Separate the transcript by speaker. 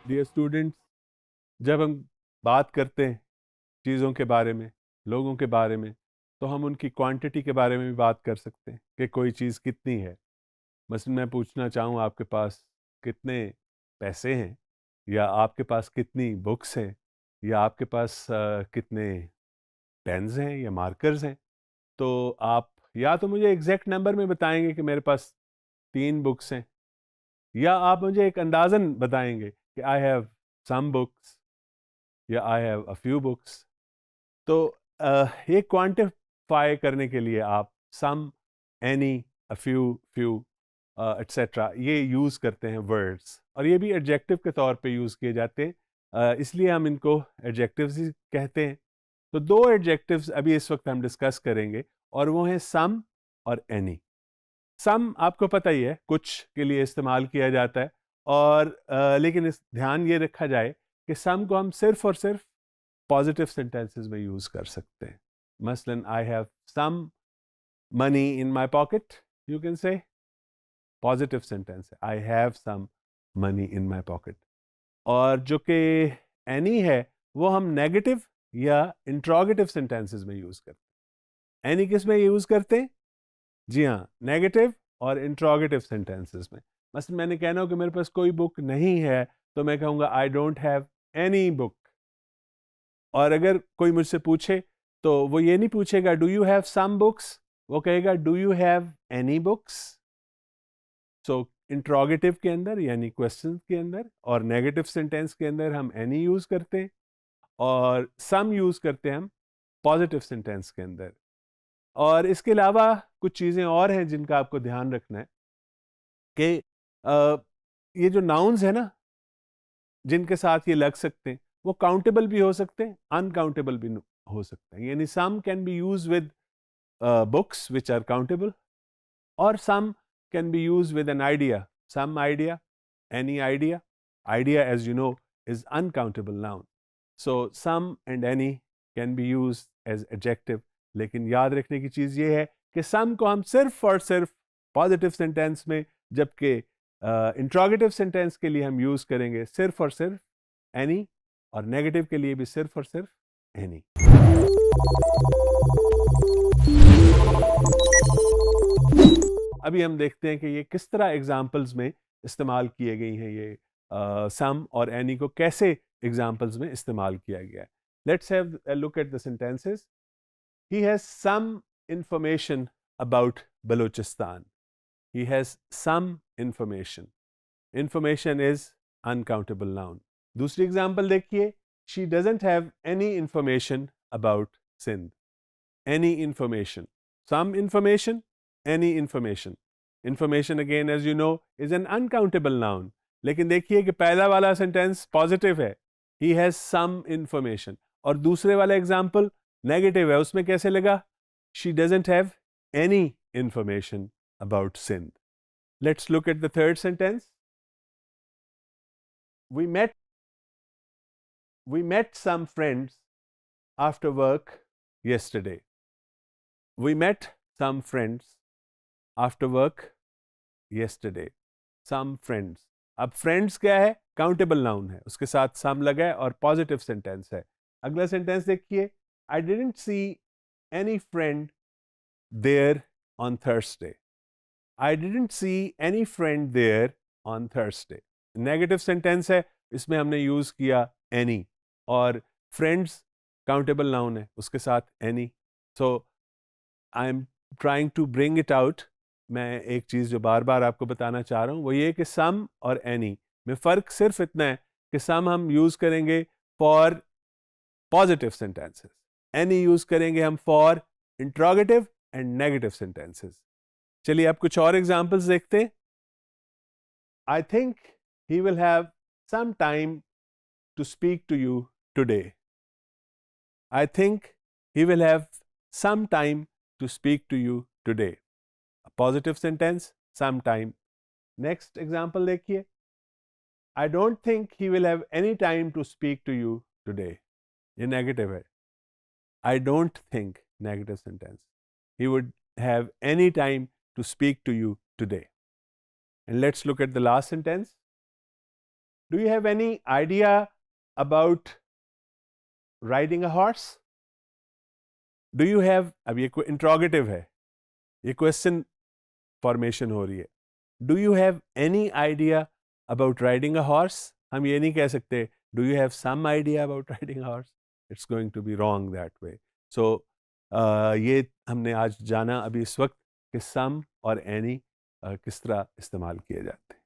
Speaker 1: Dear students, जब हम बात करते हैं चीज़ों के बारे में, लोगों के बारे में, तो हम उनकी क्वांटिटी के बारे में भी बात कर सकते हैं कि कोई चीज़ कितनी है। मसलन मैं पूछना चाहूँ आपके पास कितने पैसे हैं, या आपके पास कितनी बुक्स हैं, या आपके पास कितने पेन्स हैं या मार्कर्स हैं, तो आप या तो मुझे एग्जैक्ट नंबर में बताएंगे कि मेरे पास 3 बुक्स हैं, या आप मुझे एक अंदाज़न बताएंगे कि आई हैव सम बुक्स या I have a few books. तो ये क्वांटिफाई करने के लिए आप some, any, a few, few etcetera ये यूज़ करते हैं वर्ड्स, और ये भी एडजेक्टिव के तौर पे यूज़ किए जाते हैं। इसलिए हम इनको एडजेक्टिव्स ही कहते हैं। तो 2 एडजेक्टिव्स अभी इस वक्त हम डिस्कस करेंगे, और वो हैं सम और एनी। सम आपको पता ही है, कुछ के लिए इस्तेमाल किया जाता है, और लेकिन इस ध्यान ये रखा जाए कि सम को हम सिर्फ और सिर्फ पॉजिटिव सेंटेंसेस में यूज कर सकते हैं। मसलन I have some money in my pocket, you can say positive sentence है, I have some money in my pocket. और जो कि एनी है, वो हम नेगेटिव या इंट्रोगेटिव सेंटेंसेस में यूज करते हैं। एनी किस में यूज करते हैं? जी हाँ, नेगेटिव और इंट्रोगेटिव सेंटेंसेस में। मसलन मैंने कहना हो कि मेरे पास कोई बुक नहीं है, तो मैं कहूँगा I don't have any book. और अगर कोई मुझसे पूछे, तो वो ये नहीं पूछेगा do you have some books, वो कहेगा do you have any books. So interrogative के अंदर यानी क्वेश्चन के अंदर और नेगेटिव सेंटेंस के अंदर हम एनी यूज करते हैं, और सम यूज करते हैं हम पॉजिटिव सेंटेंस के अंदर। और इसके अलावा कुछ चीज़ें और हैं जिनका आपको ध्यान रखना है कि ये जो नाउन्स है ना, जिनके साथ ये लग सकते हैं, वो काउंटेबल भी हो सकते हैं, अनकाउंटेबल भी हो सकते हैं। यानी some can be use with books which are countable, or some can be used with an idea, some idea, any idea. Idea, as you know, is uncountable noun. So some and any can be used as adjective. लेकिन याद रखने की चीज़ ये है कि some को हम सिर्फ और सिर्फ पॉजिटिव सेंटेंस में, जबकि इंट्रोगेटिव सेंटेंस के लिए हम यूज करेंगे सिर्फ और सिर्फ any, और नेगेटिव के लिए भी सिर्फ और सिर्फ any। अभी हम देखते हैं कि ये किस तरह एग्जाम्पल्स में इस्तेमाल किए गई हैं, ये सम और एनी को कैसे एग्जाम्पल्स में इस्तेमाल किया गया है। Let's have a look at the sentences. He has some information about Balochistan. He has some information. Information is uncountable noun. दूसरी एग्जाम्पल देखिए, she doesn't have any information about Sindh. any information, some information, any information. Information again, as you know, is an uncountable noun. लेकिन देखिए कि पहला वाला sentence positive है, he has some information, और दूसरे वाला एग्जाम्पल नेगेटिव है, उसमें कैसे लगा? she doesn't have any information about Sindh. Let's look at the third sentence. we met we met some friends after work yesterday. We met some friends after work yesterday. Some friends. अब friends क्या है? Countable noun है, उसके साथ सम लगा है और positive sentence है। अगला सेंटेंस देखिए, I didn't see any friend there on Thursday. I didn't see any friend there on Thursday. Negative sentence है, इसमें हमने यूज किया एनी, और फ्रेंड्स काउंटेबल नाउन है, उसके साथ any. So I am trying to bring it out. मैं एक चीज़ जो बार बार आपको बताना चाह रहा हूँ वो ये कि सम और एनी में फ़र्क सिर्फ इतना है कि सम हम यूज़ करेंगे for positive sentences, any use करेंगे हम for interrogative and negative sentences. चलिए अब कुछ और एग्जांपल्स देखते हैं। I think he will have some time to speak to you today. I think he will have some time to speak to you today. Positive sentence, some time. Next example देखिए, I don't think he will have any time to speak to you today. ये negative है। आई don't think, negative sentence, he would have any time to speak to you today. And let's look at the last sentence. Do you have any idea about riding a horse? Do you have, अब ये interrogative है, ये question formation हो रही है. Do you have any idea about riding a horse? हम ये नहीं कह सकते do you have some idea about riding a horse. It's going to be wrong that way. So ये हमने आज जाना अभी इस वक्त कि सम और एनी किस तरह इस्तेमाल किए जाते हैं.